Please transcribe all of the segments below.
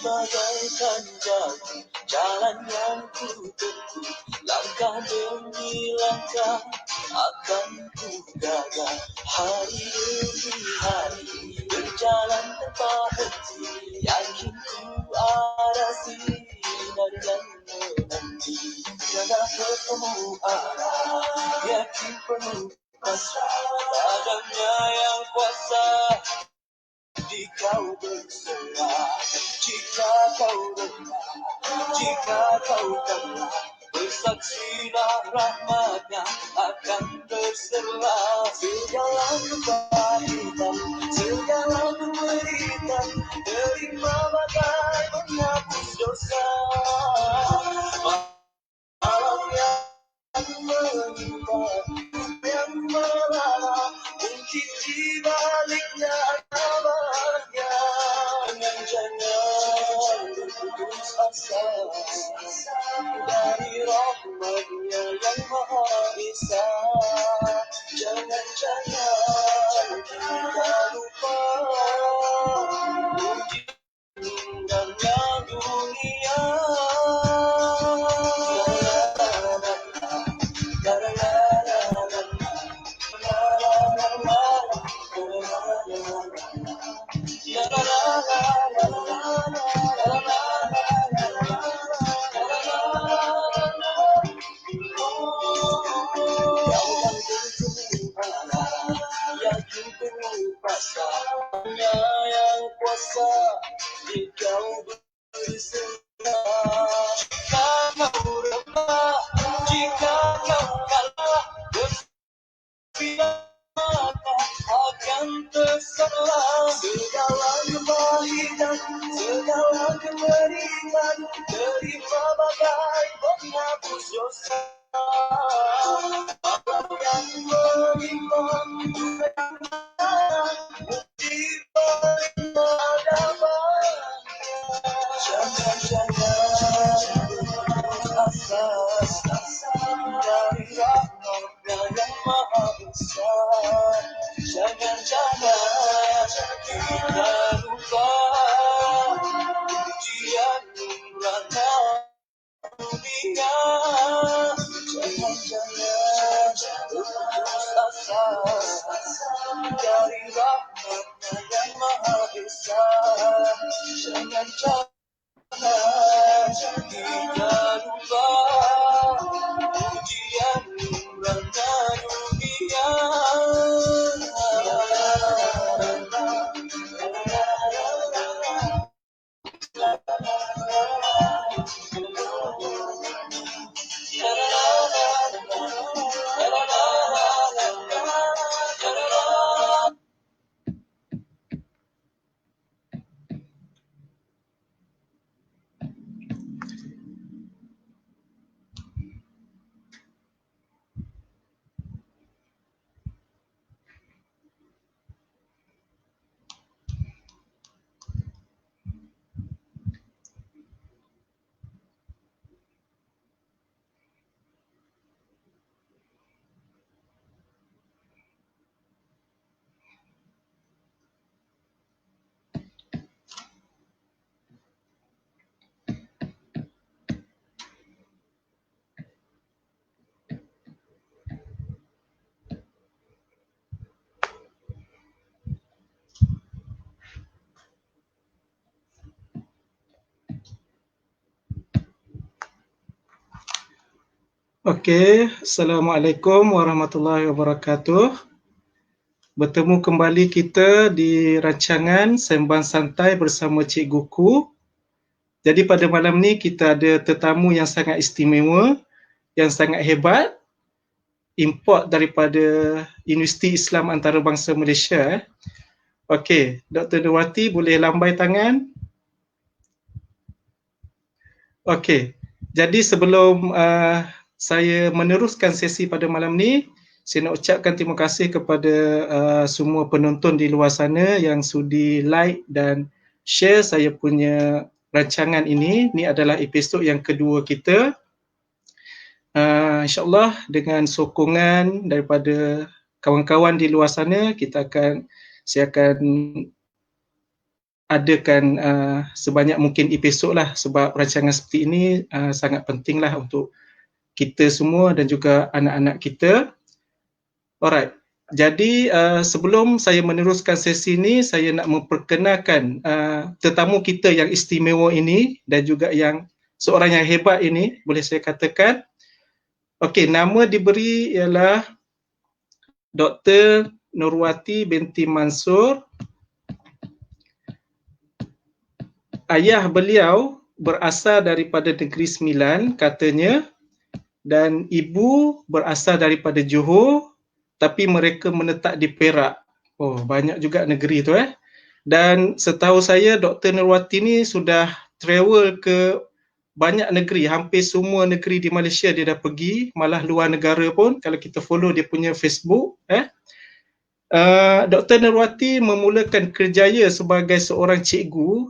bagaikan jalan, jalan yang ku tempuh, langkah demi langkah akan ku gagal. Hari demi hari berjalan tanpa henti, yakin ku ada sinar yang menanti. Tiada ketemu arah, yakin penuh pasrah padanya yang kuasa. Jika kau berserah, jika kau lemah, jika kau kalah, bersaksilah rahmatnya akan terserah. Segala kepahitan, segala penderitaan, terima bagai menghapus dosa. Malam yang menimpa, yang malam mungkin di baliknya abadnya. Jangan berputus asa dari rahmatnya yang maha esa. Jangan kita lupa indahnya dunia. Yakin penuh pasrahnya yang kuasa, kau berserah. Jika kau lemah, jika kau kalah, berpihak akan terserah. Segala kepahitan, segala kemeritan, terima bagai penghapus dosa. Yang menimpa bukti peradaban. Jangan berputus asa dari rahmatnya yang maha esa. Jangan kita lupa ujian rana dunia. Jangan berputus asa dari rahmatnya yang maha esa. Jangan kita lupa ujian rana dunia. Okey, Assalamualaikum warahmatullahi wabarakatuh. Bertemu kembali kita di rancangan Sembang Santai bersama Cikgu Ku. Jadi pada malam ni kita ada tetamu yang sangat istimewa, yang sangat hebat, import daripada Universiti Islam Antarabangsa Malaysia. Okey, Dr. Nurwati boleh lambai tangan. Okey, jadi sebelum saya meneruskan sesi pada malam ni, saya nak ucapkan terima kasih kepada semua penonton di luar sana yang sudi like dan share saya punya rancangan ini. Ini adalah episod yang kedua kita. InsyaAllah dengan sokongan daripada kawan-kawan di luar sana, saya akan adakan sebanyak mungkin episod lah, sebab rancangan seperti ini sangat penting lah untuk kita semua dan juga anak-anak kita. Alright. Jadi sebelum saya meneruskan sesi ini, saya nak memperkenalkan tetamu kita yang istimewa ini dan juga yang seorang yang hebat ini, boleh saya katakan. Okey, nama diberi ialah Dr. Nurwati binti Mansur. Ayah beliau berasal daripada Negeri Sembilan katanya, dan ibu berasal daripada Johor, tapi mereka menetap di Perak. Oh, banyak juga negeri tu Dan setahu saya Dr. Nurwati ni sudah travel ke banyak negeri, hampir semua negeri di Malaysia dia dah pergi, malah luar negara pun kalau kita follow dia punya Facebook. Dr. Nurwati memulakan kerjaya sebagai seorang cikgu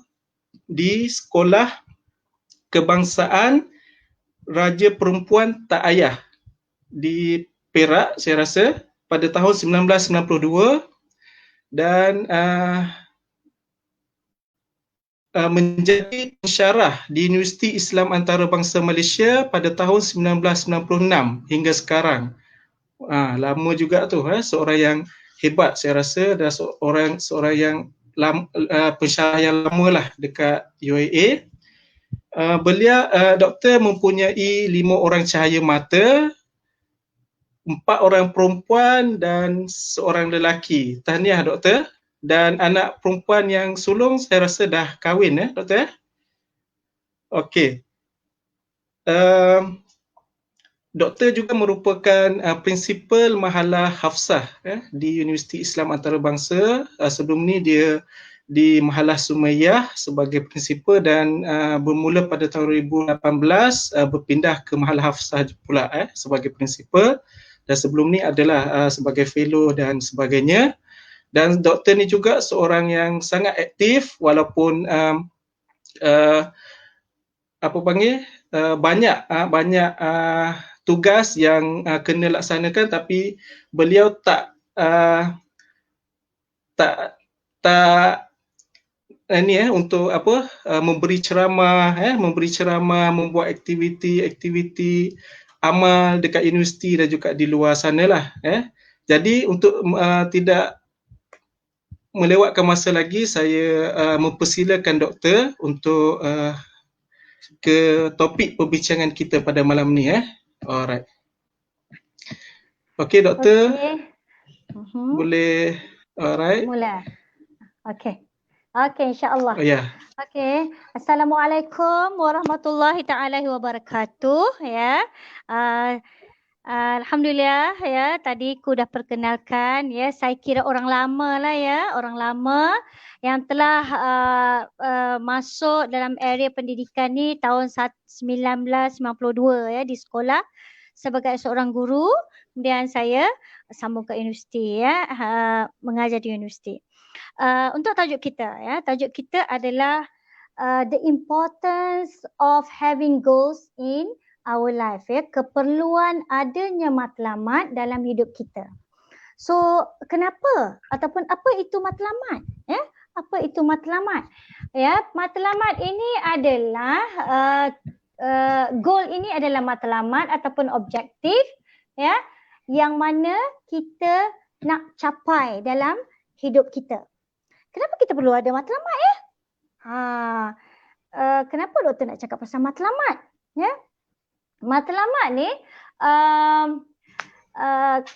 di Sekolah Kebangsaan Raja Perempuan Tak Ayah di Perak, saya rasa, pada tahun 1992 dan menjadi pensyarah di Universiti Islam Antarabangsa Malaysia pada tahun 1996 hingga sekarang. Lama juga tu, seorang yang hebat saya rasa, dan seorang yang pensyarah yang lama lah dekat UIA. Beliau, doktor mempunyai 5 orang cahaya mata, 4 orang perempuan dan seorang lelaki. Tahniah doktor. Dan anak perempuan yang sulung saya rasa dah kahwin doktor. Okey. Doktor juga merupakan prinsipal Mahalah Hafsah di Universiti Islam Antarabangsa. Sebelum ni dia di Mahalah Sumayyah sebagai prinsipal dan bermula pada tahun 2018 berpindah ke Mahalah Hafsah pula sebagai prinsipal, dan sebelum ni adalah sebagai fellow dan sebagainya. Dan doktor ni juga seorang yang sangat aktif walaupun banyak tugas yang kena laksanakan, tapi beliau tak untuk memberi ceramah, membuat aktiviti amal dekat universiti dan juga di luar sana lah. Jadi untuk tidak melewatkan masa lagi, saya mempersilakan doktor untuk ke topik perbincangan kita pada malam ni. Alright. Okey doktor. Boleh. Alright. Mula. Okey. Okey, insya-Allah. Ya. Okey. Assalamualaikum warahmatullahi taala wabarakatuh ya. Alhamdulillah ya, tadi ku dah perkenalkan ya, saya kira orang lama lah ya, orang lama yang telah masuk dalam area pendidikan ni tahun 1992 ya di sekolah sebagai seorang guru, kemudian saya sambung ke universiti ya, mengajar di universiti. Untuk tajuk kita adalah the importance of having goals in our life ya, keperluan adanya matlamat dalam hidup kita. So, kenapa ataupun apa itu matlamat? Ya, apa itu matlamat? Ya, matlamat ini adalah goal ini adalah matlamat ataupun objektif ya, yang mana kita nak capai dalam hidup kita. Kenapa kita perlu ada matlamat ya? Kenapa doktor nak cakap pasal matlamat? Ya? Matlamat ni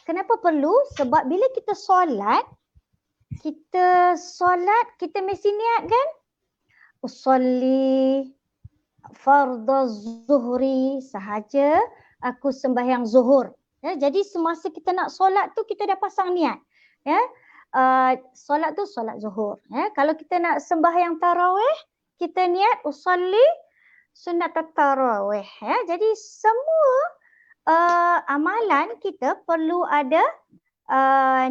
kenapa perlu? Sebab bila kita solat kita mesti niat kan? Usolli fardhu zuhri, sahaja aku sembahyang zuhur. Ya, jadi semasa kita nak solat tu kita dah pasang niat. Ya. Solat tu solat zuhur. Ya. Kalau kita nak sembahyang tarawih, kita niat usolli sunat tarawih. Ya. Jadi semua amalan kita perlu ada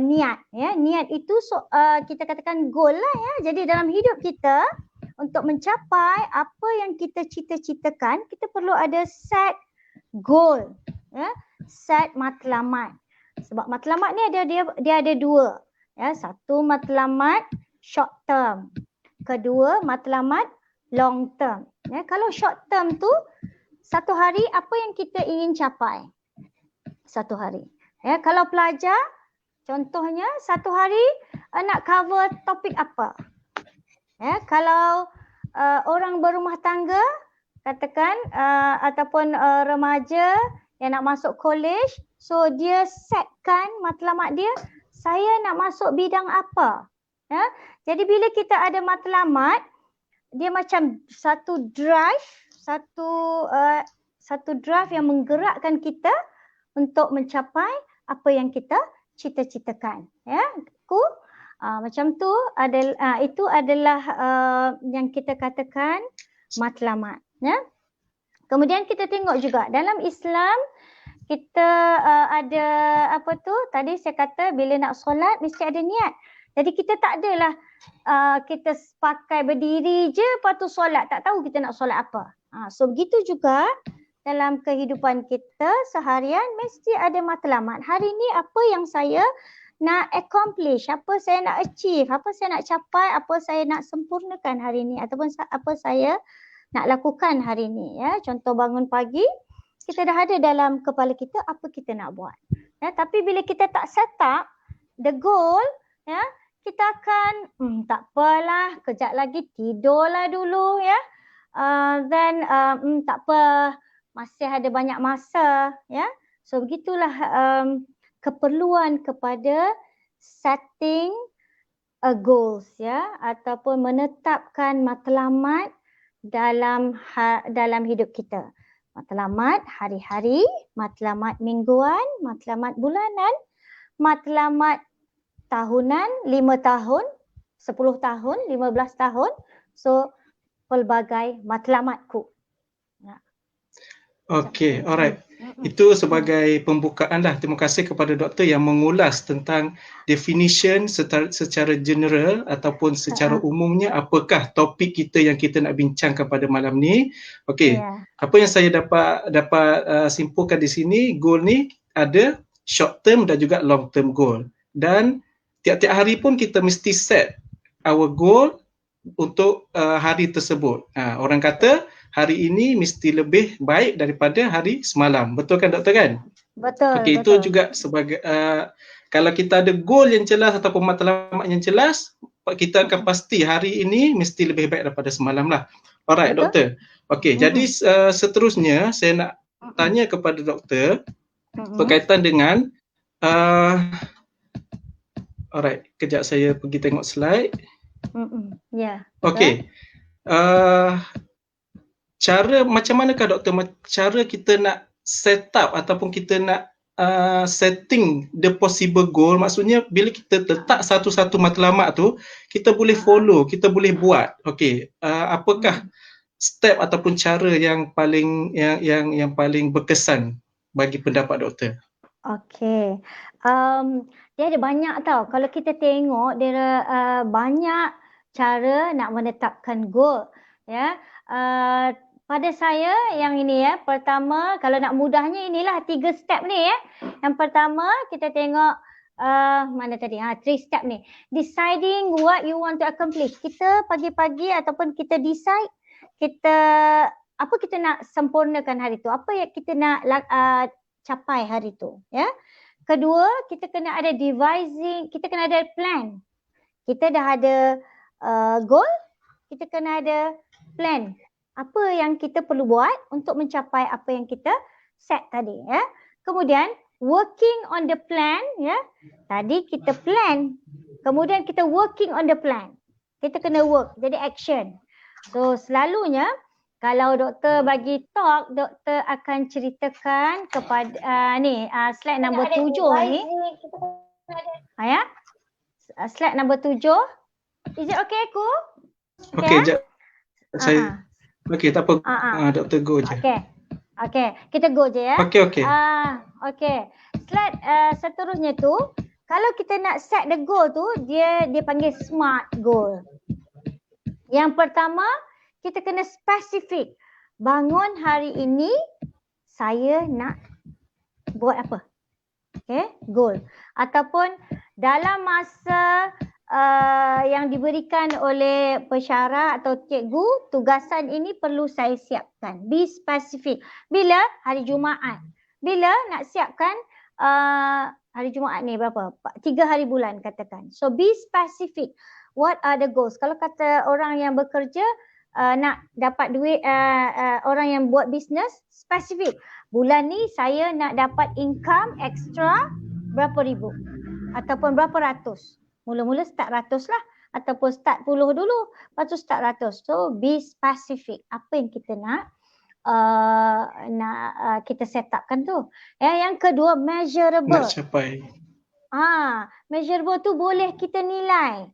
niat. Ya. Niat itu kita katakan goal lah. Ya. Jadi dalam hidup kita untuk mencapai apa yang kita cita-citakan, kita perlu ada set goal. Ya. Set matlamat. Sebab matlamat ni dia ada dua. Ya. Satu matlamat short term. Kedua, matlamat long term. Ya, kalau short term tu satu hari apa yang kita ingin capai? Satu hari. Ya, kalau pelajar contohnya satu hari nak cover topik apa? Ya, kalau orang berumah tangga katakan ataupun remaja yang nak masuk college, so dia setkan matlamat dia, saya nak masuk bidang apa? Ya, jadi bila kita ada matlamat, dia macam satu drive, satu drive yang menggerakkan kita untuk mencapai apa yang kita cita-citakan. Ya, macam tu adalah itu adalah yang kita katakan matlamat. Ya. Kemudian kita tengok juga dalam Islam kita ada apa tu? Tadi saya kata bila nak solat mesti ada niat. Jadi kita tak adalah kita pakai berdiri je lepas tu solat, tak tahu kita nak solat apa. So begitu juga dalam kehidupan kita seharian mesti ada matlamat. Hari ni apa yang saya nak accomplish, apa saya nak achieve, apa saya nak capai, apa saya nak sempurnakan hari ni ataupun apa saya nak lakukan hari ni. Ya, contoh bangun pagi, kita dah ada dalam kepala kita apa kita nak buat. Ya, tapi bila kita tak set up the goal, ya, kita akan tak apalah, kejap lagi tidurlah dulu ya. Then tak apa, masih ada banyak masa ya. So begitulah keperluan kepada setting a goals ya, ataupun menetapkan matlamat dalam hidup kita. Matlamat hari-hari, matlamat mingguan, matlamat bulanan, matlamat tahunan, 5 tahun, 10 tahun, 15 tahun. So pelbagai matlamatku. Okey, alright. Itu sebagai pembukaan lah. Terima kasih kepada doktor yang mengulas tentang definition secara general ataupun secara umumnya apakah topik kita yang kita nak bincangkan pada malam ni. Okey, apa yang saya dapat simpulkan di sini, goal ni ada short term dan juga long term goal. Dan tiap-tiap hari pun kita mesti set our goal untuk hari tersebut. Orang kata hari ini mesti lebih baik daripada hari semalam. Betul kan doktor kan? Betul. Okey, itu juga sebagai kalau kita ada goal yang jelas ataupun matlamat yang jelas, kita akan pasti hari ini mesti lebih baik daripada semalam lah. Alright doktor. Okey, jadi seterusnya saya nak tanya kepada doktor berkaitan dengan alright, kejap saya pergi tengok slide. Ya. Okey. Cara macam manakah doktor cara kita nak set up ataupun kita nak setting the possible goal, maksudnya bila kita letak satu-satu matlamat tu kita boleh follow, kita boleh buat. Okey, apakah step ataupun cara yang paling yang paling berkesan bagi pendapat doktor? Okey. Dia ada banyak tau. Kalau kita tengok dia banyak cara nak menetapkan goal ya. Pada saya yang ini ya, pertama kalau nak mudahnya inilah 3 step ni ya. Yang pertama kita tengok mana tadi? 3 step ni. Deciding what you want to accomplish. Kita pagi-pagi ataupun kita decide apa kita nak sempurnakan hari tu. Apa yang kita nak capai hari tu ya. Kedua, kita kena ada devising, kita kena ada plan. Kita dah ada goal, kita kena ada plan. Apa yang kita perlu buat untuk mencapai apa yang kita set tadi ya. Kemudian working on the plan ya. Tadi kita plan, kemudian kita working on the plan. Kita kena work, jadi action. So selalunya kalau doktor bagi talk, doktor akan ceritakan kepada slide nombor 7 ni. Ya. Slide nombor 7. Is it okay aku? Okey, jap. Saya okey, tak apa. Doktor go je. Okey, kita go je ya. Okey. Okey. Slide seterusnya tu, kalau kita nak set the goal tu, dia panggil SMART goal. Yang pertama, kita kena spesifik. Bangun hari ini, saya nak buat apa? Okay, goal. Ataupun dalam masa yang diberikan oleh pensyarah atau cikgu, tugasan ini perlu saya siapkan. Be specific. Bila? Hari Jumaat. Bila nak siapkan hari Jumaat ni berapa? 3 hari bulan katakan. So be specific. What are the goals? Kalau kata orang yang bekerja nak dapat duit, orang yang buat bisnes, spesifik. Bulan ni saya nak dapat income extra berapa ribu ataupun berapa ratus. Mula-mula start ratus lah ataupun start puluh dulu, lepas tu start ratus. So be specific. Apa yang kita nak kita set upkan tu. Yang kedua, measurable. Nak capai. Measurable tu boleh kita nilai.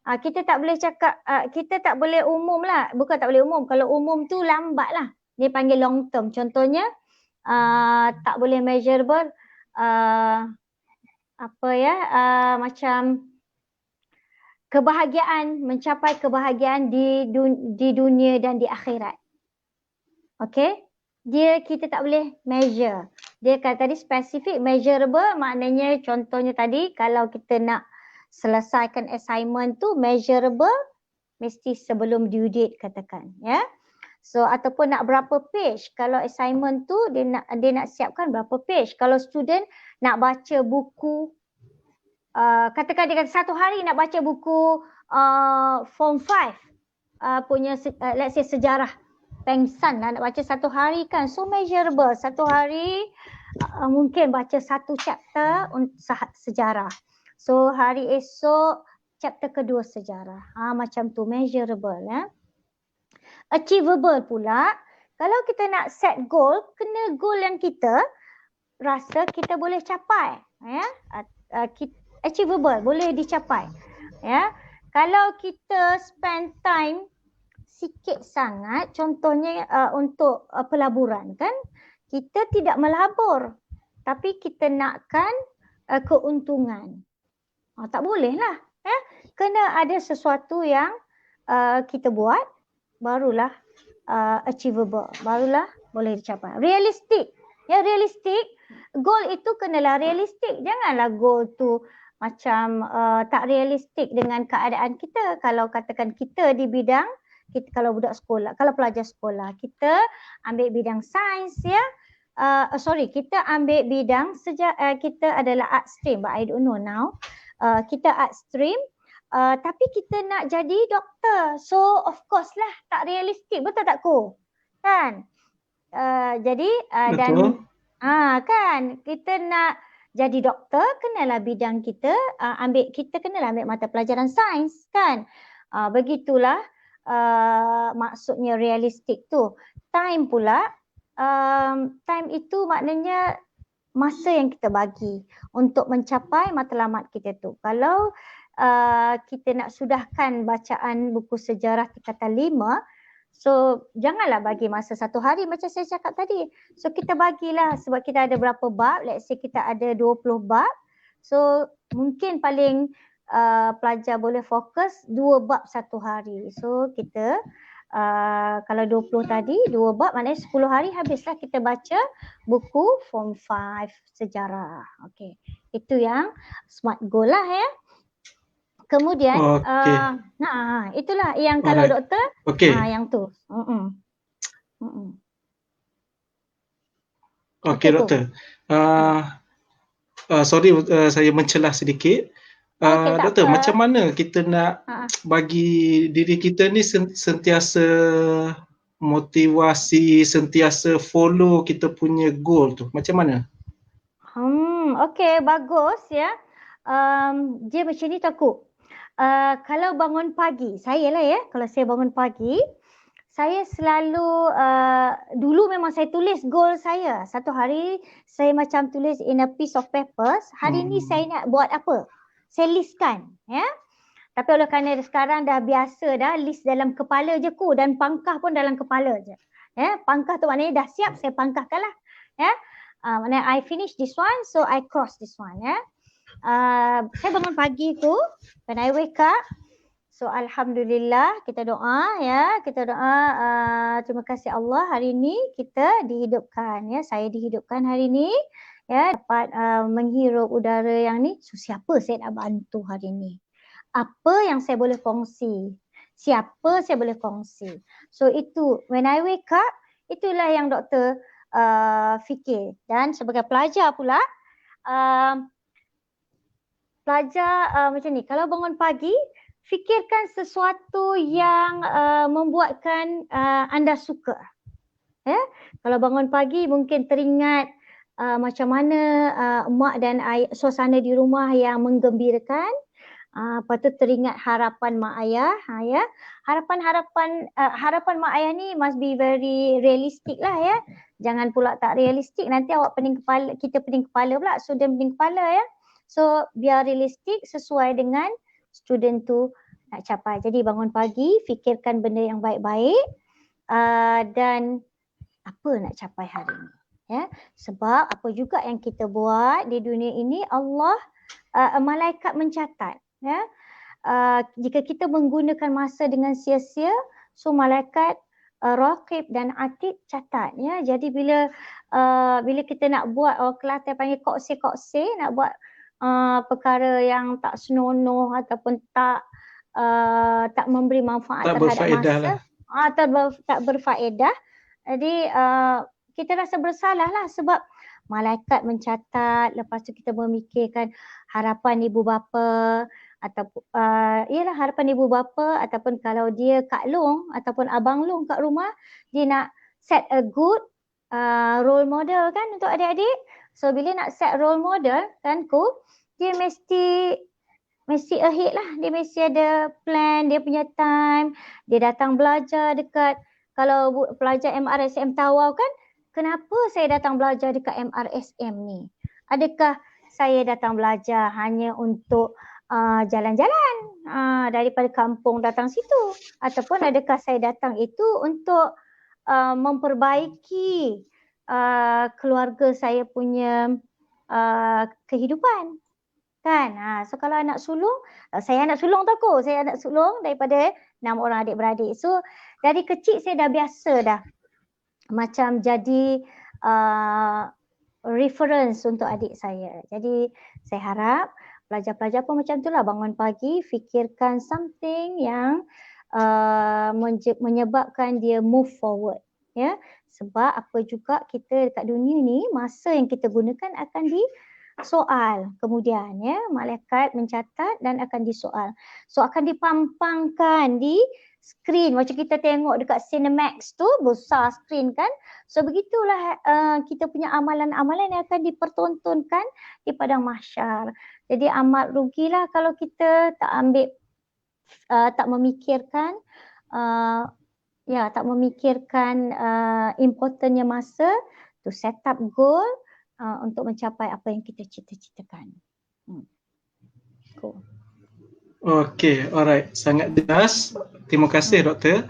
Kita tak boleh cakap, kita tak boleh umum lah. Bukan tak boleh umum. Kalau umum tu lambat lah. Dia panggil long term. Contohnya, tak boleh measurable. Macam kebahagiaan, mencapai kebahagiaan di dunia dan di akhirat. Okay? Kita tak boleh measure. Dia kata tadi spesifik, measurable maknanya contohnya tadi kalau kita nak selesaikan assignment tu measurable mesti sebelum due date katakan, ya. So ataupun nak berapa page, kalau assignment tu dia nak siapkan berapa page. Kalau student nak baca buku, katakan dia kata satu hari nak baca buku form 5 punya let's say sejarah pengsan lah, nak baca satu hari kan. So measurable, satu hari mungkin baca satu chapter sejarah. So hari esok chapter kedua sejarah. Macam tu measurable, ya. Achievable pula, kalau kita nak set goal, kena goal yang kita rasa kita boleh capai, ya. Achievable, boleh dicapai, ya. Kalau kita spend time sikit sangat, contohnya untuk pelaburan kan, kita tidak melabur tapi kita nakkan keuntungan. Tak boleh lah, ya. Kena ada sesuatu yang kita buat, barulah achievable, barulah boleh dicapai. Realistik, ya, realistik. Goal itu kenalah realistik. Janganlah goal tu macam tak realistik dengan keadaan kita. Kalau katakan kita di bidang, kalau budak sekolah, kalau pelajar sekolah, kita ambil bidang sains, ya. Kita ambil bidang kita adalah art stream, but I don't know now. Kita art stream, tapi kita nak jadi doktor. So of course lah tak realistik, betul tak Ko? Kan? Jadi dan kan kita nak jadi doktor, kenalah bidang kita kenalah ambil mata pelajaran sains kan. Begitulah maksudnya realistik tu. Time pula, time itu maknanya masa yang kita bagi untuk mencapai matlamat kita tu. Kalau kita nak sudahkan bacaan buku sejarah tingkatan 5, so janganlah bagi masa satu hari macam saya cakap tadi. So kita bagilah, sebab kita ada berapa bab, let's say kita ada 20 bab. So mungkin paling pelajar boleh fokus 2 bab satu hari. So kita kalau 20 tadi, 2 bab maknanya 10 hari habislah kita baca buku form 5 sejarah. Okey. Itu yang SMART goal lah, ya. Kemudian itulah yang kalau doktor yang tu. Okey doktor. Sorry saya mencelah sedikit. Doktor, macam mana kita nak bagi diri kita ni sentiasa motivasi, sentiasa follow kita punya goal tu? Macam mana? Okey, bagus, ya. Dia macam ni takut. Kalau bangun pagi, saya lah ya, kalau saya bangun pagi, saya selalu, dulu memang saya tulis goal saya. Satu hari saya macam tulis in a piece of papers, hari ni saya nak buat apa? Saya listkan, ya. Tapi oleh kerana sekarang dah biasa dah, list dalam kepala je ku, dan pangkah pun dalam kepala je. Ya, pangkah tu maknanya dah siap, saya pangkahkan lah. Ya. Maknanya I finish this one, so I cross this one, ya. Saya bangun pagi tu, when I wake up, so alhamdulillah kita doa, ya, kita doa terima kasih Allah hari ni kita dihidupkan, ya, saya dihidupkan hari ni, ya, dapat menghirup udara yang ni. So siapa saya nak bantu hari ni? apa yang saya boleh kongsi, siapa saya boleh kongsi. So itu, when I wake up, itulah yang doktor fikir. Dan sebagai pelajar pula, macam ni, kalau bangun pagi, fikirkan sesuatu yang membuatkan anda suka. Kalau bangun pagi mungkin teringat macam mana mak dan suasana di rumah yang menggembirakan. Lepas tu teringat harapan mak ayah. Harapan mak ayah ni must be very realistic lah ya. Jangan pula tak realistik, nanti awak pening kepala, kita pening kepala pula, student pening kepala ya. So biar realistik sesuai dengan student tu nak capai. Jadi bangun pagi, fikirkan benda yang baik-baik dan apa nak capai hari ini. Ya, sebab apa juga yang kita buat di dunia ini, Allah malaikat mencatat. Ya, jika kita menggunakan masa dengan sia-sia, so malaikat Raqib dan Atid catat. Ya, jadi bila kita nak buat Kelantan panggil kokse-kokse, nak buat perkara yang tak senonoh ataupun tak memberi manfaat Tak terhadap berfaedah masa, tak berfaedah. Jadi kita rasa bersalah lah sebab malaikat mencatat, lepas tu kita memikirkan harapan ibu bapa ataupun ialah harapan ibu bapa, ataupun kalau dia Kak Long ataupun Abang Long kat rumah, dia nak set a good role model kan untuk adik-adik. So bila nak set role model kan dia mesti ahead lah, dia mesti ada plan, dia punya time, dia datang belajar dekat, kalau pelajar MRSM Tawau kan, kenapa saya datang belajar dekat MRSM ni? Adakah saya datang belajar hanya untuk jalan-jalan daripada kampung datang situ? Ataupun adakah saya datang itu untuk memperbaiki keluarga saya punya kehidupan? Kan? So kalau anak sulung, saya anak sulung tau ko, saya anak sulung daripada 6 orang adik-beradik. So dari kecil saya dah biasa dah macam jadi reference untuk adik saya. Jadi saya harap pelajar-pelajar pun macam itulah, bangun pagi fikirkan something yang menyebabkan dia move forward. Ya, sebab apa juga kita dekat dunia ni, masa yang kita gunakan akan soal kemudian ya, malaikat mencatat dan akan disoal. So akan dipampangkan di skrin macam kita tengok dekat Cinemax tu, besar skrin kan. So begitulah kita punya amalan-amalan yang akan dipertontonkan di padang mahsyar. Jadi amat rugilah kalau kita tak ambil tak memikirkan importantnya masa to set up goal untuk mencapai apa yang kita cita-citakan. Cool. Okey, alright. Sangat jelas. Terima kasih doktor.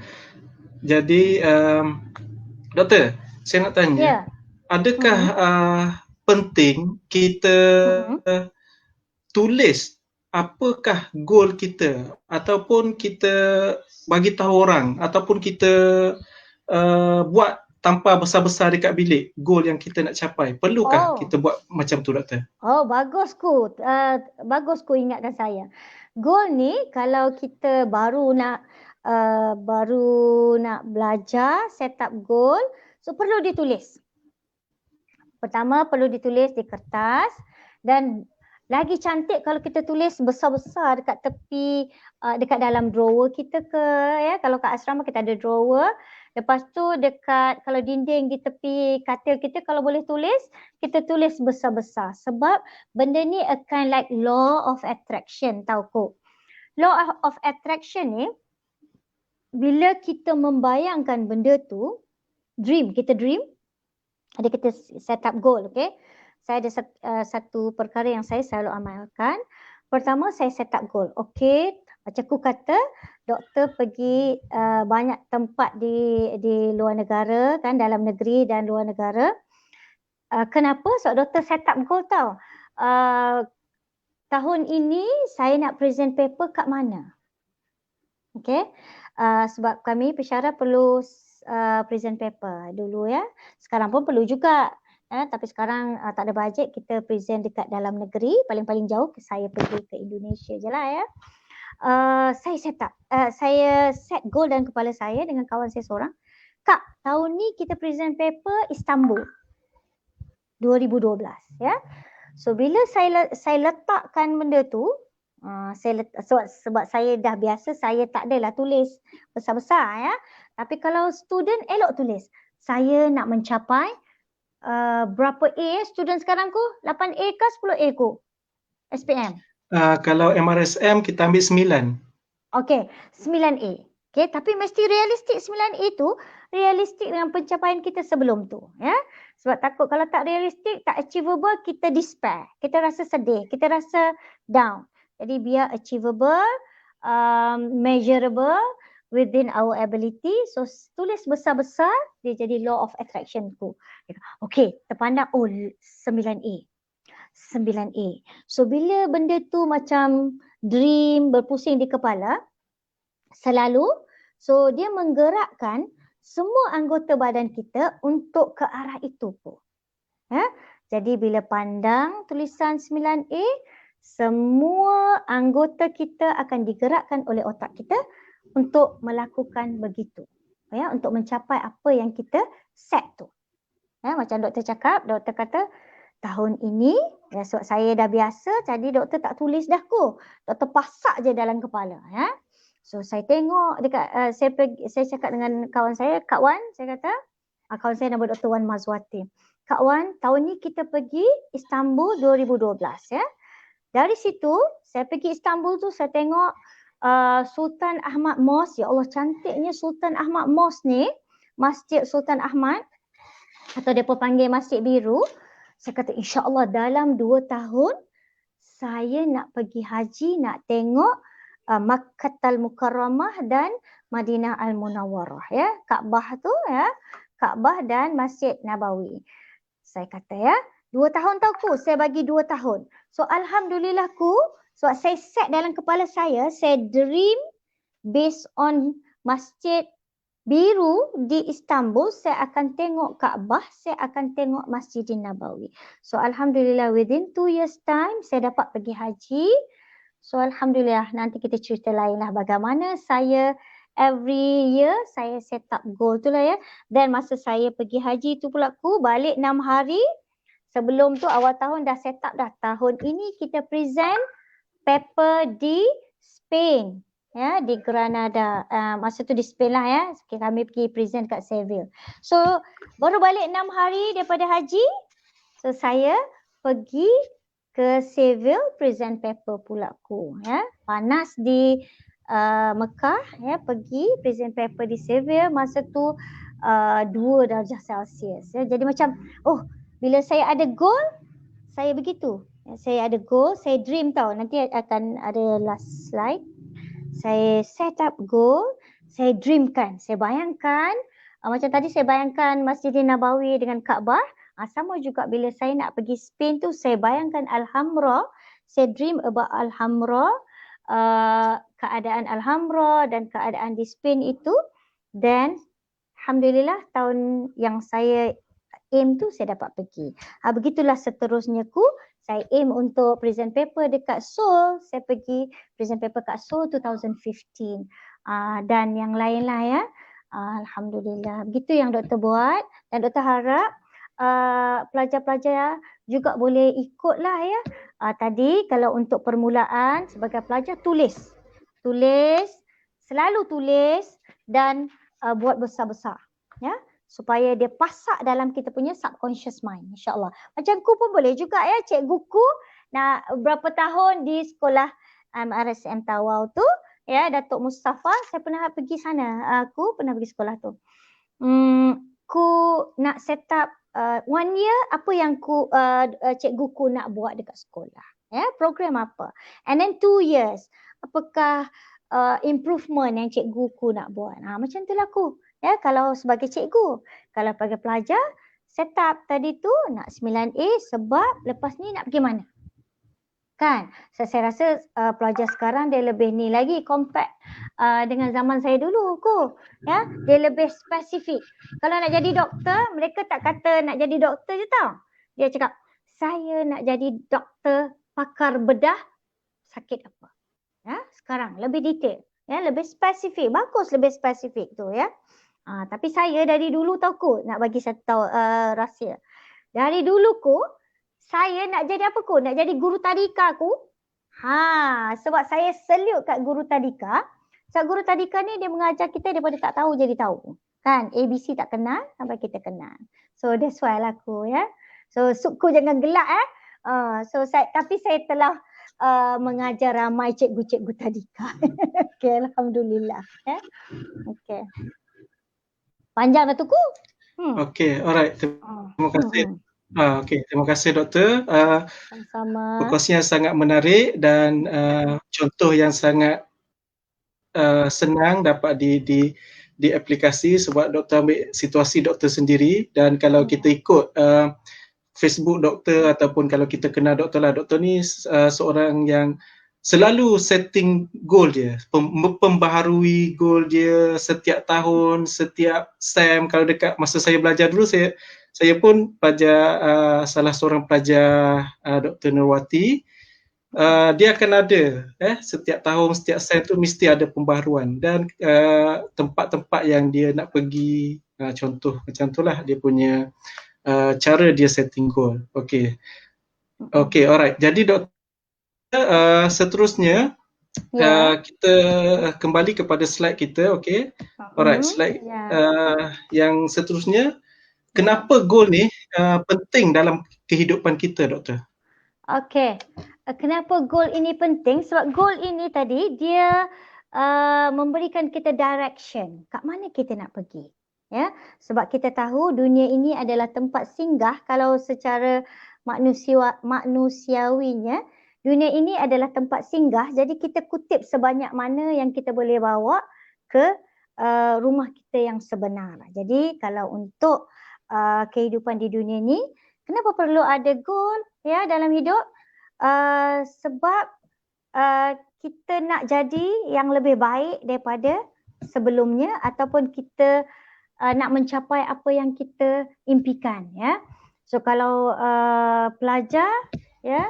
Jadi doktor, saya nak tanya, adakah penting kita tulis apakah goal kita, ataupun kita bagi tahu orang, ataupun kita buat tanpa besar-besar dekat bilik goal yang kita nak capai? Perlukah kita buat macam tu doktor? Bagus ku ingatkan saya. Goal ni kalau kita baru nak belajar set up goal, so perlu ditulis. Pertama perlu ditulis di kertas, dan lagi cantik kalau kita tulis besar-besar dekat tepi, dekat dalam drawer kita ke, ya, kalau kat asrama kita ada drawer. Lepas tu dekat, kalau dinding di tepi katil kita, kalau boleh tulis, kita tulis besar-besar. Sebab benda ni akan like law of attraction, tahu kok. Law of attraction ni, bila kita membayangkan benda tu, kita dream, ada kita set up goal, okay. Saya ada satu perkara yang saya selalu amalkan. Pertama, saya set up goal. Okay, macam aku kata, doktor pergi banyak tempat di luar negara, kan, dalam negeri dan luar negara. Kenapa? Sebab doktor set up goal tau. Tahun ini saya nak present paper kat mana? Okay, sebab kami pensyarah perlu present paper dulu ya. Sekarang pun perlu juga. Tapi sekarang tak ada bajet, kita present dekat dalam negeri. Paling-paling jauh saya pergi ke Indonesia je lah ya. saya set goal dalam kepala saya dengan kawan saya seorang. Kak, tahun ni kita present paper Istanbul 2012 ya. So bila saya letakkan benda tu, sebab saya dah biasa, saya tak adalah tulis besar-besar ya. Tapi kalau student elok tulis. Saya nak mencapai berapa A student sekarang ku? 8A ke 10A ku? SPM. Kalau MRSM kita ambil 9. Okey, 9A. Okey, tapi mesti realistik 9A tu, realistik dengan pencapaian kita sebelum tu, ya. Sebab takut kalau tak realistik, tak achievable, kita despair. Kita rasa sedih, kita rasa down. Jadi biar achievable, measurable within our ability. So tulis besar-besar, dia jadi law of attraction ku. Okey, terpandang, oh 9A. 9A. So bila benda tu macam dream berpusing di kepala selalu, so dia menggerakkan semua anggota badan kita untuk ke arah itu pun. Ya? Jadi bila pandang tulisan 9A, semua anggota kita akan digerakkan oleh otak kita untuk melakukan begitu. Ya, untuk mencapai apa yang kita set tu. Ya, macam doktor cakap, doktor kata tahun ini, ya, sebab saya dah biasa, jadi doktor tak tulis dah ku. Doktor pasak je dalam kepala. Ya. So saya tengok dekat, saya cakap dengan kawan saya, Kak Wan, saya kata, kawan saya nama Dr. Wan Mazwati. Kak Wan, tahun ni kita pergi Istanbul 2012 ya. Dari situ, saya pergi Istanbul tu, saya tengok Sultan Ahmad Mosque. Ya Allah, cantiknya Sultan Ahmad Mosque ni, Masjid Sultan Ahmad, atau mereka panggil Masjid Biru. Saya kata, insya-Allah dalam 2 tahun, saya nak pergi haji, nak tengok Makkah Mukarramah dan Madinah Al-Munawwarah ya, Kaabah tu ya, Kaabah dan Masjid Nabawi. Saya kata ya, 2 tahun tau ku, saya bagi 2 tahun. So alhamdulillah ku, sebab saya set dalam kepala saya dream based on Masjid Biru di Istanbul, saya akan tengok Kaabah, saya akan tengok Masjidin Nabawi. So alhamdulillah within 2 years time saya dapat pergi haji. So alhamdulillah, nanti kita cerita lain lah bagaimana saya every year saya set up goal tu lah ya. Dan masa saya pergi haji tu pula ku balik 6 hari. Sebelum tu awal tahun dah set up dah. Tahun ini kita present paper di Spain. Ya, di Granada. Masa tu di Spain lah ya. Kami pergi present kat Seville. So baru balik 6 hari daripada haji. So saya pergi ke Seville present paper pula ku ya. Panas di Mekah ya, pergi present paper di Seville masa tu 2 darjah Celsius ya. Jadi macam bila saya ada goal saya begitu. Ya, saya ada goal, saya dream tau. Nanti akan ada last slide. Saya set up goal, saya dreamkan, saya bayangkan macam tadi saya bayangkan Masjidin Nabawi dengan Kaabah. Sama juga bila saya nak pergi Spain tu, saya bayangkan Alhambra, saya dream about Alhambra, keadaan Alhambra dan keadaan di Spain itu. Dan alhamdulillah tahun yang saya aim tu saya dapat pergi. Begitulah seterusnya ku, saya aim untuk present paper dekat Seoul, saya pergi present paper kat Seoul 2015. Dan yang lain lah ya. Alhamdulillah. Begitu yang doktor buat dan doktor harap pelajar-pelajar juga boleh ikutlah ya. Tadi kalau untuk permulaan sebagai pelajar tulis, selalu tulis dan buat besar-besar ya, supaya dia pasak dalam kita punya subconscious mind, insya-Allah. Macam ku pun boleh juga ya, cikguku nak berapa tahun di sekolah RSM Tawau tu ya, Datuk Mustafa, saya pernah pergi sana. Aku pernah pergi sekolah tu. Ku nak set up 1 year apa yang cikguku nak buat dekat sekolah. Ya, program apa. And then 2 years, apakah improvement yang cikguku nak buat. Macam itulah aku. Ya, kalau sebagai cikgu, kalau sebagai pelajar, set up tadi tu nak 9A sebab lepas ni nak pergi mana? Kan? Saya rasa pelajar sekarang dia lebih ni lagi compact dengan zaman saya dulu ku. Ya, dia lebih spesifik. Kalau nak jadi doktor, mereka tak kata nak jadi doktor je tau. Dia cakap, saya nak jadi doktor pakar bedah sakit apa. Ya, sekarang lebih detail, ya, lebih spesifik. Bagus lebih spesifik tu ya. Tapi saya dari dulu tahu nak bagi satu rahsia. Dari dulu saya nak jadi apa nak jadi guru tadika sebab saya salute kat guru tadika. Sebab guru tadika ni dia mengajar kita daripada tak tahu jadi tahu. Kan ABC tak kenal sampai kita kenal. So that's why lah ya. So suku jangan gelak tapi saya telah mengajar ramai cikgu-cikgu tadika. Okey, alhamdulillah ya. Okey. Panjang dah tu Okey, alright. Terima kasih. Okey, terima kasih doktor. Sama-sama. Berkongsian sangat menarik dan contoh yang sangat senang dapat di aplikasi sebab doktor ambil situasi doktor sendiri, dan kalau kita ikut Facebook doktor ataupun kalau kita kenal doktor lah, doktor ni seorang yang selalu setting goal dia, pembaharui goal dia setiap tahun, setiap SEM. Kalau dekat masa saya belajar dulu, saya pun pelajar salah seorang pelajar Dr. Nurwati. Dia akan ada setiap tahun, setiap SEM tu mesti ada pembaharuan, dan tempat-tempat yang dia nak pergi, contoh macam tu lah dia punya cara dia setting goal. Okay, alright. Jadi doktor, seterusnya kita kembali kepada slide kita. Okay, alright, slide yang seterusnya. Kenapa goal ni penting dalam kehidupan kita, doktor? Okay, kenapa goal ini penting? Sebab goal ini tadi dia memberikan kita direction kat mana kita nak pergi. Ya, sebab kita tahu dunia ini adalah tempat singgah. Kalau secara manusiawinya, dunia ini adalah tempat singgah. Jadi kita kutip sebanyak mana yang kita boleh bawa ke rumah kita yang sebenar. Jadi kalau untuk kehidupan di dunia ni, kenapa perlu ada goal ya dalam hidup? Sebab kita nak jadi yang lebih baik daripada sebelumnya, ataupun kita nak mencapai apa yang kita impikan ya. So kalau pelajar ya,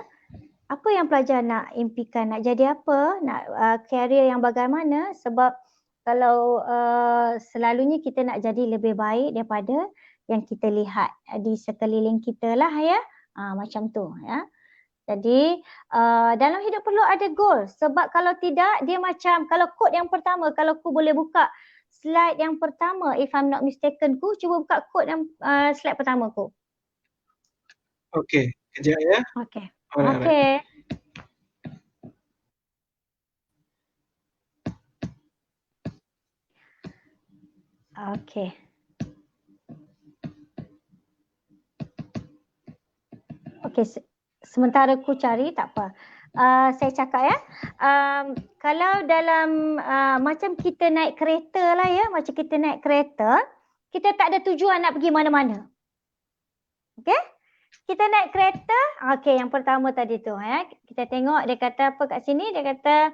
apa yang pelajar nak impikan, nak jadi apa, nak career yang bagaimana? Sebab kalau selalunya kita nak jadi lebih baik daripada yang kita lihat di sekeliling kita lah ya. Macam tu ya. Jadi dalam hidup perlu ada goal, sebab kalau tidak dia macam, kalau kod yang pertama, kalau ku boleh buka slide yang pertama, if I'm not mistaken, ku cuba buka kod yang slide pertama ku. Okey, kejap ya. Okey. Okey. Okey. Okey, sementara ku cari, tak apa. Saya cakap ya, kalau dalam macam kita naik kereta lah ya, macam kita naik kereta, kita tak ada tujuan nak pergi mana-mana. Okey? Kita naik kereta, okey, yang pertama tadi tu ya. Kita tengok dia kata apa kat sini, dia kata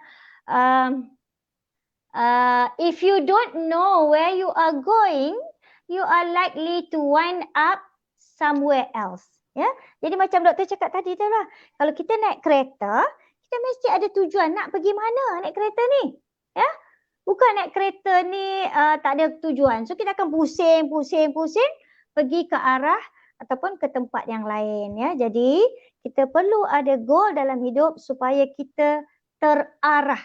if you don't know where you are going, you are likely to wind up somewhere else. Ya, jadi macam doktor cakap tadi tu lah. Kalau kita naik kereta, kita mesti ada tujuan nak pergi mana naik kereta ni. Ya, bukan naik kereta ni tak ada tujuan. So kita akan pusing pergi ke arah ataupun ke tempat yang lain ya. Jadi kita perlu ada goal dalam hidup supaya kita terarah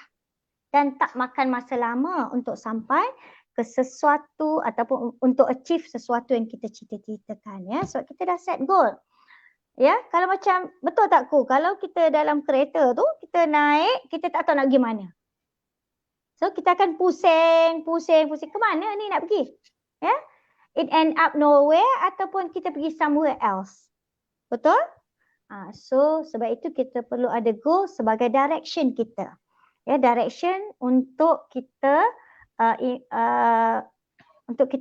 dan tak makan masa lama untuk sampai ke sesuatu ataupun untuk achieve sesuatu yang kita cita-citakan ya. Sebab kita dah set goal. Ya, kalau macam, betul tak ku? Kalau kita dalam kereta tu, kita naik, kita tak tahu nak pergi mana. So, kita akan pusing. Ke mana ni nak pergi? Ya, it end up nowhere ataupun kita pergi somewhere else. Betul? So, sebab itu kita perlu ada goal sebagai direction kita. Ya, direction untuk kita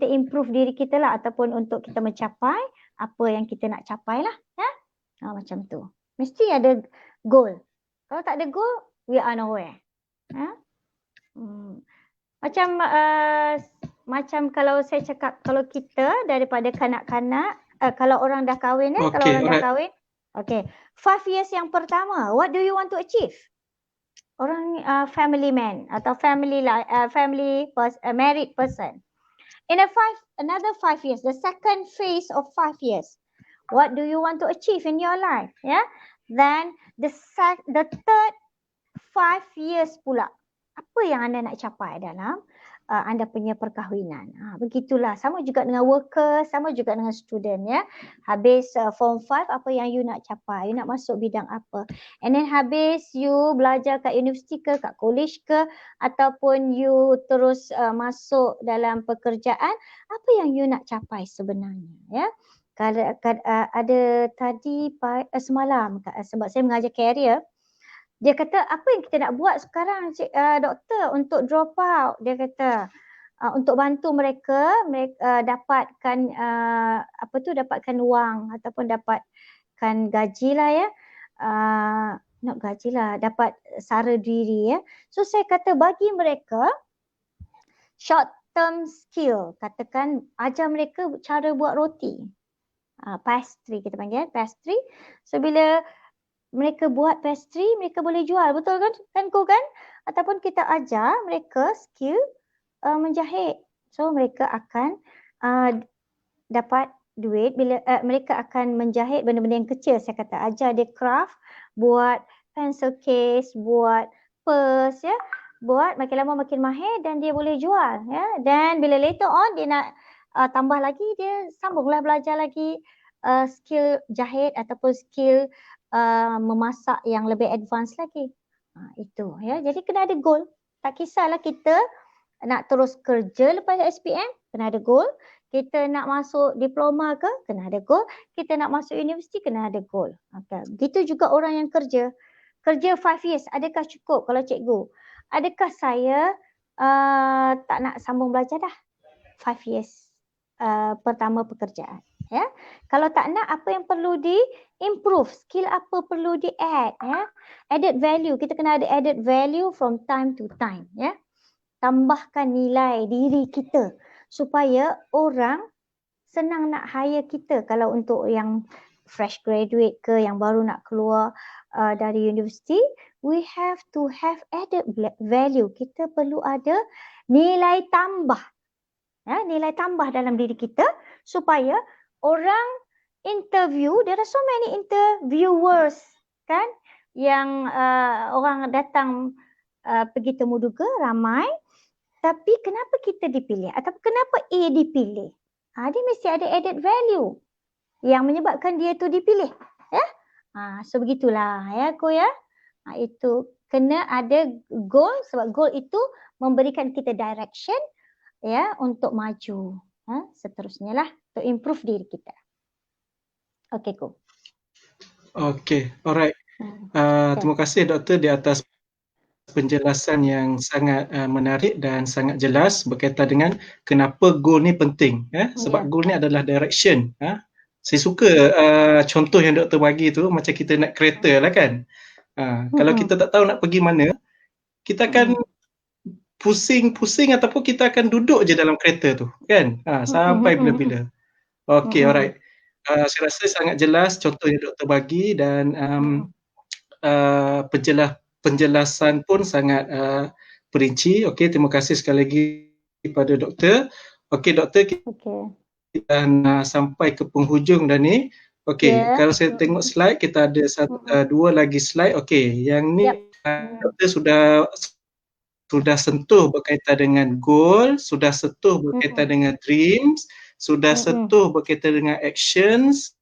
improve diri kita lah, ataupun untuk kita mencapai apa yang kita nak capai lah. Ya? Macam tu. Mesti ada goal. Kalau tak ada goal, we are nowhere. Ya? Macam kalau saya cakap, kalau kita daripada kanak-kanak, kalau orang dah kahwin ya, kalau orang dah kahwin, okay, 5 years yang pertama, what do you want to achieve? family man atau married person. In another 5 years, the second phase of 5 years, what do you want to achieve in your life? Yeah. Then the third 5 years pula, apa yang anda nak capai dalam anda punya perkahwinan. Begitulah, sama juga dengan worker, sama juga dengan student ya. Habis form 5, apa yang you nak capai? You nak masuk bidang apa? And then habis you belajar kat universiti ke, kat college ke, ataupun you terus masuk dalam pekerjaan, apa yang you nak capai sebenarnya ya. Kalau ada tadi semalam, sebab saya mengajar career, dia kata apa yang kita nak buat sekarang doktor untuk drop out. Dia kata untuk bantu mereka dapatkan dapatkan wang ataupun dapatkan gaji lah ya. Not gaji lah, dapat sara diri ya. So saya kata bagi mereka short term skill, katakan ajar mereka cara buat roti. Pastry kita panggil pastry. So bila mereka buat pastry, mereka boleh jual, betul kan? Kan? Ataupun kita ajar mereka skill menjahit. So mereka akan dapat duit bila mereka akan menjahit benda-benda yang kecil. Saya kata ajar dia craft, buat pencil case, buat purse ya. Buat makin lama makin mahir dan dia boleh jual ya. Dan bila later on dia nak tambah lagi, dia sambunglah belajar lagi skill jahit ataupun skill memasak yang lebih advance lagi. Itu ya. Jadi kena ada goal. Tak kisahlah kita nak terus kerja lepas SPM, kena ada goal. Kita nak masuk diploma ke, kena ada goal. Kita nak masuk universiti, kena ada goal. Okay. Begitu juga orang yang kerja. Kerja 5 years, adakah cukup kalau cikgu? Adakah saya tak nak sambung belajar dah? 5 years pertama pekerjaan. Ya, kalau tak nak, apa yang perlu di-improve, skill apa perlu di-add ya. Added value, kita kena ada added value from time to time ya. Tambahkan nilai diri kita supaya orang senang nak hire kita. Kalau untuk yang fresh graduate ke, yang baru nak keluar dari universiti, we have to have added value. Kita perlu ada nilai tambah. Ya, nilai tambah dalam diri kita supaya orang interview, there are so many interviewers kan, yang orang datang pergi temu duga ramai, tapi kenapa kita dipilih atau kenapa A dipilih? Dia mesti ada added value yang menyebabkan dia tu dipilih ya. So begitulah ya Ko ya. Itu kena ada goal, sebab goal itu memberikan kita direction ya untuk maju. Seterusnya lah untuk improve diri kita. Okay, Ko. Okay, alright. Terima kasih doktor di atas penjelasan yang sangat menarik dan sangat jelas berkaitan dengan kenapa goal ni penting. Sebab goal ni adalah direction. Saya suka contoh yang doktor bagi tu, macam kita nak kereta lah kan. Kalau kita tak tahu nak pergi mana, kita akan pusing-pusing ataupun kita akan duduk je dalam kereta tu kan, sampai bila-bila. Okay, alright. Saya rasa sangat jelas contoh yang doktor bagi dan penjelasan pun sangat perinci. Okay, terima kasih sekali lagi kepada doktor. Okay, doktor, kita sampai ke penghujung dah ni. Okay, kalau saya tengok slide, kita ada dua lagi slide. Okay, yang ni doktor sudah sentuh berkaitan dengan goal, sudah sentuh berkaitan dengan dreams, sudah sentuh berkaitan dengan actions,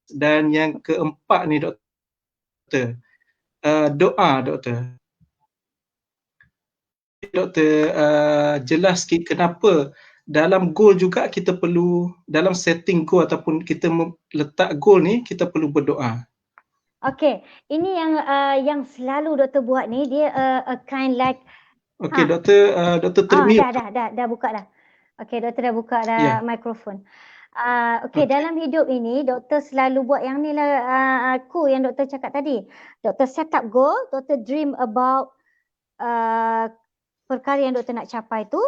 dan yang keempat ni doktor, doa doktor. Doktor jelas sikit kenapa dalam goal juga kita perlu, dalam setting goal ataupun kita letak goal ni, kita perlu berdoa. Okay, ini yang selalu doktor buat ni, dia a kind like doktor termute. Dah buka dah. Okay, doktor dah buka dah mikrofon. Okay, dalam hidup ini doktor selalu buat yang ni lah, yang doktor cakap tadi. Doktor set up goal, doktor dream about perkara yang doktor nak capai tu,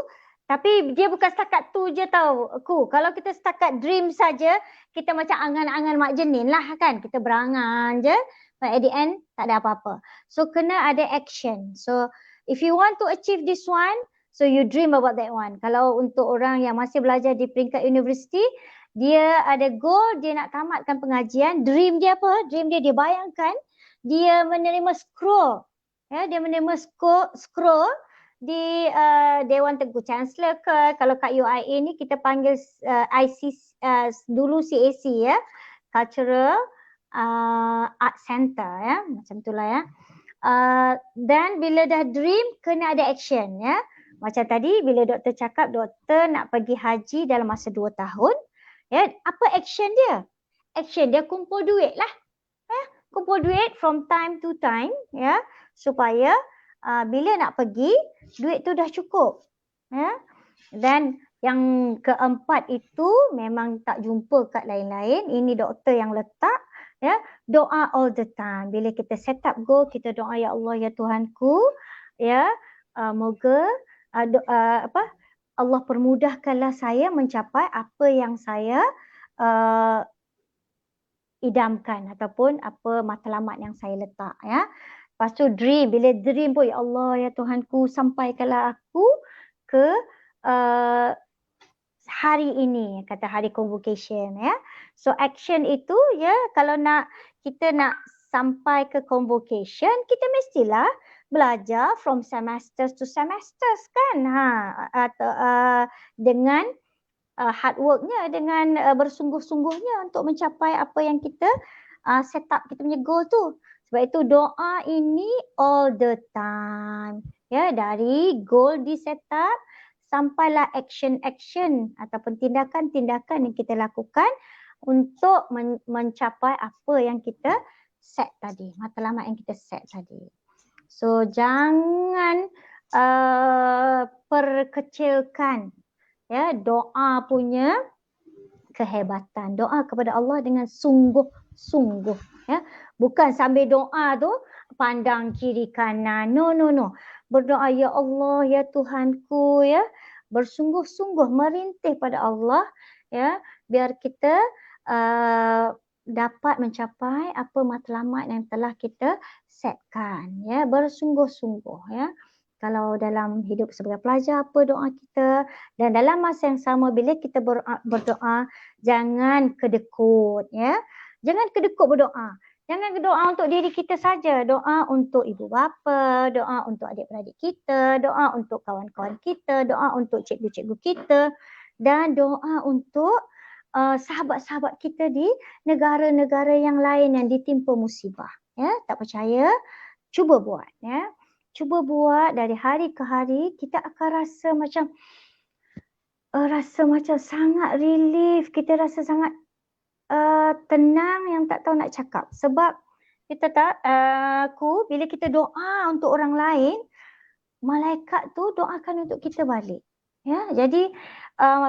Tapi dia bukan setakat tu je tau, Ku. Kalau kita setakat dream saja, kita macam angan-angan mak jenin lah kan. Kita berangan je, but at the end tak ada apa-apa. So kena ada action. So if you want to achieve this one, so you dream about that one. Kalau untuk orang yang masih belajar di peringkat universiti, dia ada goal, dia nak tamatkan pengajian. Dream dia apa? Dream dia bayangkan dia menerima scroll. Ya, dia menerima scroll di Dewan Tengku Chancellor ke, kalau kat UIA ni kita panggil IC dulu CAC ya, Cultural Art Center ya, macam itulah ya. Dan bila dah dream kena ada action ya. Macam tadi bila doktor cakap doktor nak pergi haji dalam masa 2 tahun ya, apa action dia? Action dia kumpul duit lah. Ya, kumpul duit from time to time ya, supaya bila nak pergi duit tu dah cukup ya. Dan yang keempat itu memang tak jumpa kat lain-lain, ini doktor yang letak ya, doa all the time. Bila kita set up goal, kita doa, ya Allah ya Tuhanku ya, moga Allah permudahkanlah saya mencapai apa yang saya idamkan ataupun apa matlamat yang saya letak ya. Lepas tu dream, bila dream pun ya Allah ya Tuhanku sampaikanlah aku ke hari ini, kata hari convocation ya. So action itu ya, kalau kita nak sampai ke convocation, kita mestilah belajar from semesters to semesters kan. Dengan hard worknya, dengan bersungguh-sungguhnya untuk mencapai apa yang kita set up kita punya goal tu. Sebab itu doa ini all the time. Ya, dari goal di set up sampailah action-action ataupun tindakan-tindakan yang kita lakukan untuk mencapai apa yang kita set tadi, matlamat yang kita set tadi. So jangan perkecilkan ya doa punya kehebatan. Doa kepada Allah dengan sungguh-sungguh ya. Bukan sambil doa tu pandang kiri kanan. No. Berdoa ya Allah ya Tuhanku ya. Bersungguh-sungguh merintih pada Allah ya, biar kita dapat mencapai apa matlamat yang telah kita setkan ya, bersungguh-sungguh ya. Kalau dalam hidup sebagai pelajar, apa doa kita, dan dalam masa yang sama bila kita berdoa jangan kedekut ya. Jangan kedekut berdoa. Jangan doa untuk diri kita saja, doa untuk ibu bapa, doa untuk adik-beradik kita, doa untuk kawan-kawan kita, doa untuk cikgu-cikgu kita, dan doa untuk sahabat-sahabat kita di negara-negara yang lain yang ditimpa musibah. Ya, tak percaya? Cuba buat. Ya, cuba buat dari hari ke hari, kita akan rasa macam sangat relief, kita rasa sangat tenang yang tak tahu nak cakap. Sebab kita bila kita doa untuk orang lain, malaikat tu doakan untuk kita balik. Ya, jadi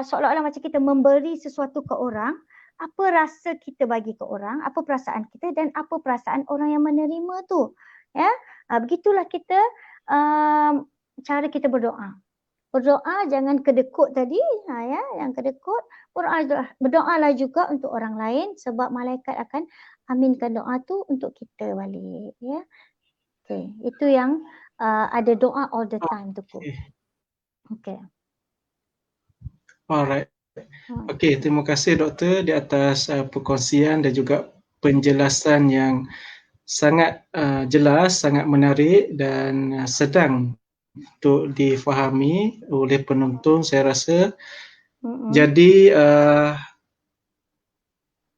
seolah-olah macam kita memberi sesuatu ke orang, apa rasa kita bagi ke orang, apa perasaan kita dan apa perasaan orang yang menerima tu. Ya, begitulah kita cara kita berdoa. Berdoa jangan kedekut tadi, ya, yang kedekut. Berdoalah juga untuk orang lain sebab malaikat akan aminkan doa tu untuk kita balik. Ya, okay. Itu yang ada doa all the time tu. Okay. Alright. Okay, terima kasih doktor di atas perkongsian dan juga penjelasan yang sangat jelas, sangat menarik dan sedang untuk difahami oleh penonton saya rasa. Jadi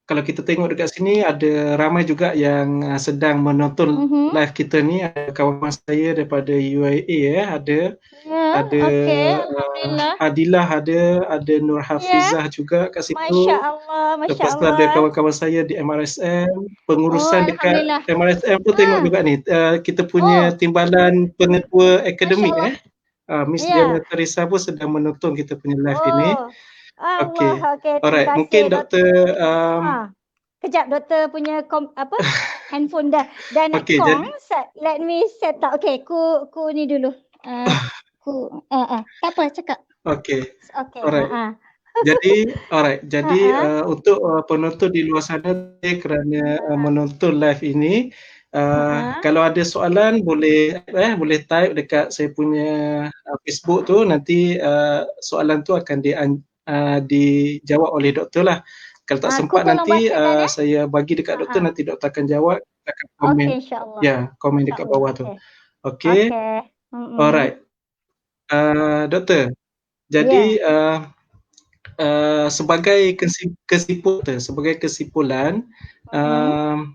kalau kita tengok dekat sini ada ramai juga yang sedang menonton live kita ni. Ada kawan saya daripada UIA ada Adilah, ada Nur Hafizah juga kat situ. Masya-Allah, masya-Allah. Lepas tu ada kawan-kawan saya di MRSM, pengurusan dekat MRSM tu tengok juga ni. Kita punya timbalan pengetua akademik Miss Diana Teresa pun sedang menonton kita punya live ini. Okay. Alright, mungkin doktor kejap doktor punya handphone dah nak call. Let me set up. Okay, ku ni dulu. Tak apa, cakap. Okey. Okey, Alright. ha. Jadi Ha. untuk penonton di luar sana kerana menonton live ini, kalau ada soalan boleh type dekat saya punya Facebook tu, nanti soalan tu akan dijawab oleh doktor lah. Kalau tak Aku sempat tolong nanti bacakan saya bagi dekat doktor, Ha. nanti doktor akan jawab, kita akan komen, Okey, insya-Allah. ya, komen dekat Insya-Allah, bawah tu. okey. Okey. Okey. Alright. Doktor, Ya. jadi sebagai kesimpulan, um,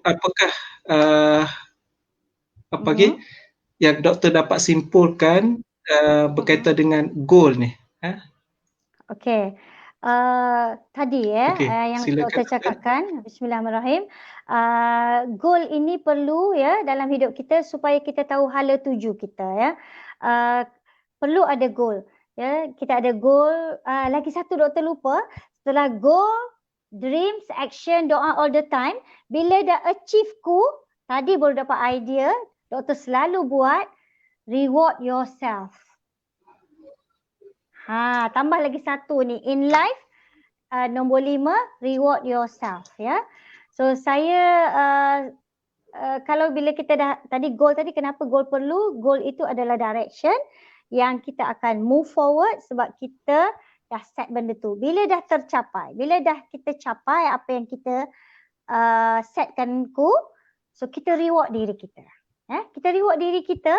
apakah apa lagi yang doktor dapat simpulkan berkaitan dengan goal ni? Okey. Tadi Okey, yang silakan doktor doktor. cakapkan, bismillahirrahmanirrahim. Goal ini perlu ya dalam hidup kita supaya kita tahu hala tuju kita ya. Perlu ada goal ya. Kita ada goal, lagi satu doktor lupa, setelah goal, dreams, action, doa all the time, bila dah achieve tadi baru dapat idea, doktor selalu buat reward yourself. Tambah lagi satu ni, in life, nombor 5, reward yourself ya. So saya kalau bila kita dah tadi goal tadi, kenapa goal perlu? Goal itu adalah direction yang kita akan move forward sebab kita dah set benda tu. Bila dah tercapai, bila dah kita capai apa yang kita setkan so kita reward diri kita. Kita reward diri kita.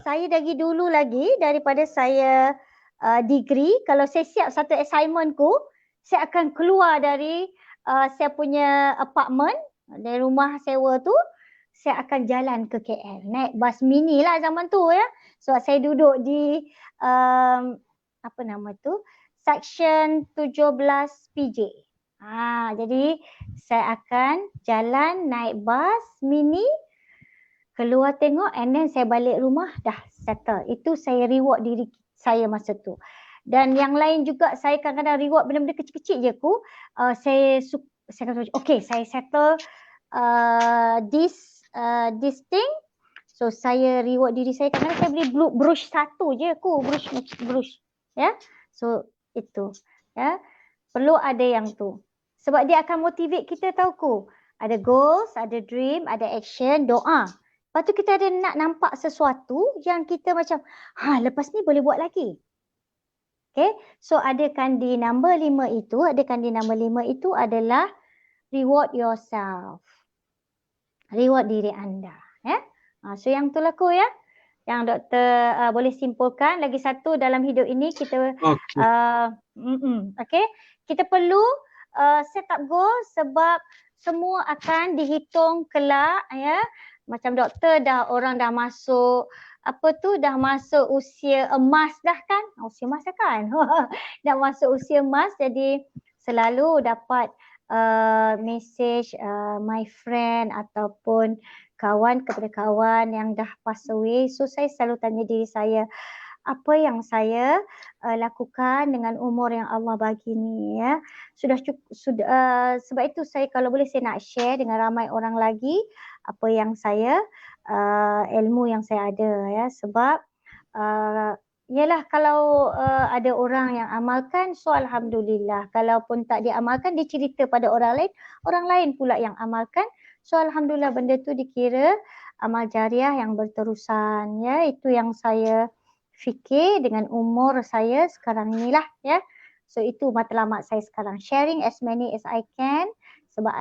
Saya dari dulu lagi daripada saya degree, kalau saya siap satu assignment saya akan keluar dari saya punya apartment, dari rumah sewa tu, saya akan jalan ke KL. Naik bas mini lah zaman tu ya. So saya duduk di apa nama tu? Section 17 PJ. Jadi saya akan jalan naik bas mini, keluar tengok and then saya balik rumah dah settle. Itu saya reward diri saya masa tu. Dan yang lain juga saya kadang-kadang reward benda-benda kecil-kecil je saya kata okay, saya settle this thing. So saya reward diri saya, kadang-kadang saya beli brush satu je brush ya. So itu ya. Perlu ada yang tu. Sebab dia akan motivate kita tahu ada goals, ada dream, ada action, doa. Lepas tu kita ada nak nampak sesuatu yang kita macam, lepas ni boleh buat lagi. Okay, so adakan di nombor 5 itu adalah reward yourself. Reward diri anda. Ya? So yang tu laku ya. Yang doktor boleh simpulkan. Lagi satu dalam hidup ini kita okay. Kita perlu set up goal sebab semua akan dihitung kelak ya. Macam doktor orang dah masuk dah masuk usia emas dah kan? Usia emas dah kan? Dah masuk usia emas, jadi selalu dapat message my friend ataupun kawan kepada kawan yang dah pass away. So saya selalu tanya diri saya, apa yang saya lakukan dengan umur yang Allah bagi ni ya. Sudah cukup, sebab itu saya kalau boleh saya nak share dengan ramai orang lagi apa yang saya ilmu yang saya ada ya. Sebab yalah kalau ada orang yang amalkan, so alhamdulillah. Kalaupun tak diamalkan, dia cerita pada orang lain pula yang amalkan. So alhamdulillah benda tu dikira amal jariah yang berterusan ya. Itu yang saya fikir dengan umur saya sekarang inilah ya. So itu matlamat saya sekarang, sharing as many as I can sebab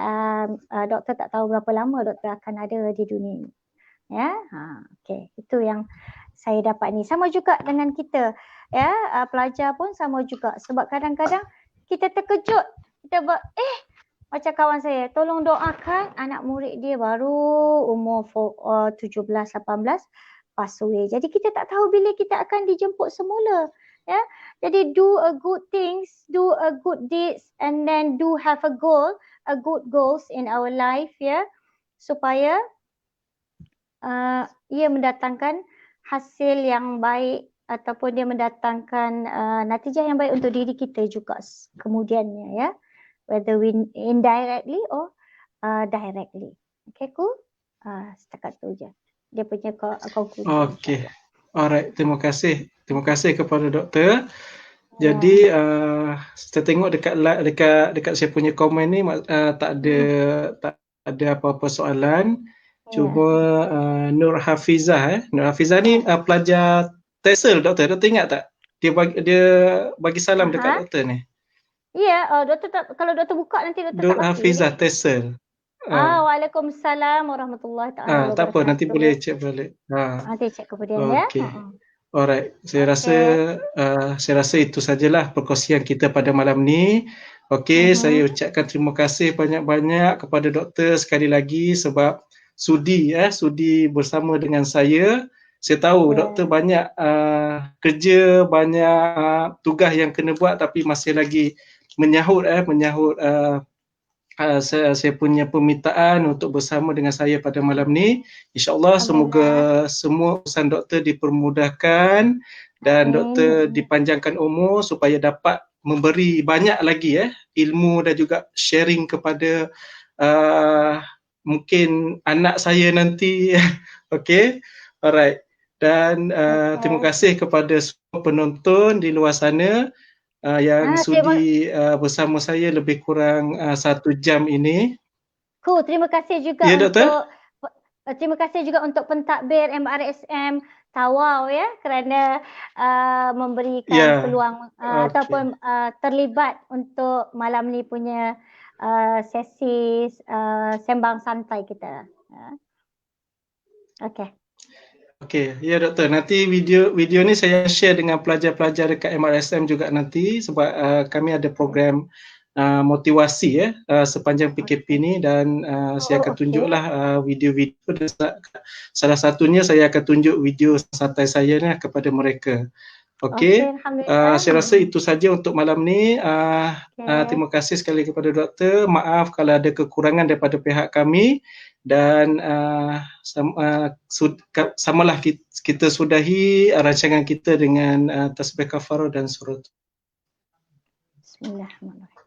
doktor tak tahu berapa lama doktor akan ada di dunia ini. Ya, okey. Itu yang saya dapat ni. Sama juga dengan kita ya, pelajar pun sama juga sebab kadang-kadang kita terkejut. Kita macam kawan saya, tolong doakan anak murid dia baru umur 17 18 pass away. Jadi kita tak tahu bila kita akan dijemput semula. Ya. Jadi do a good things, do a good deeds and then do have a good goals in our life ya. Supaya ia mendatangkan hasil yang baik ataupun dia mendatangkan natijah yang baik untuk diri kita juga kemudiannya ya. Whether we indirectly or directly. Okay, setakat tu je. Dia punya conclusion. Okey. Alright, terima kasih. Terima kasih kepada doktor. Jadi saya tengok dekat saya punya komen ni tak ada apa-apa soalan. Cuma Nur Hafizah Nur Hafizah ni pelajar TESOL doktor. Doktor ingat tak? Dia bagi salam dekat doktor ni. Ya, doktor kalau doktor buka nanti doktor Nur tak pasti. Hafizah TESOL. Waalaikumsalam warahmatullahi taala wabarakatuh. Tak apa, nanti boleh cek balik. Nanti cek kemudian ya. Okey. Alright, saya rasa itu sajalah perkongsian kita pada malam ni. Okey, saya ucapkan terima kasih banyak-banyak kepada doktor sekali lagi sebab sudi bersama dengan saya. Saya tahu doktor banyak kerja, banyak tugas yang kena buat tapi masih lagi menyahut saya punya permintaan untuk bersama dengan saya pada malam ni. InsyaAllah semoga semua urusan doktor dipermudahkan dan doktor dipanjangkan umur supaya dapat memberi banyak lagi ilmu dan juga sharing kepada mungkin anak saya nanti. Okey, alright. Dan terima kasih kepada semua penonton di luar sana yang sudi bersama saya lebih kurang 1 jam ini. Terima kasih juga terima kasih juga untuk pentadbir MRSM Tawau kerana memberikan peluang ataupun terlibat untuk malam ni punya sesi sembang santai kita. Okey, ya doktor. Nanti video ni saya share dengan pelajar-pelajar dekat MRSM juga nanti sebab kami ada program motivasi sepanjang PKP ni dan saya akan tunjuklah video-video. Salah satunya saya akan tunjuk video santai saya ni kepada mereka. Okey, saya rasa itu saja untuk malam ni. Terima kasih sekali kepada doktor. Maaf kalau ada kekurangan daripada pihak kami dan samalah kita sudahi rancangan kita dengan tasbih kafarah dan surut. Bismillahirrahmanirrahim.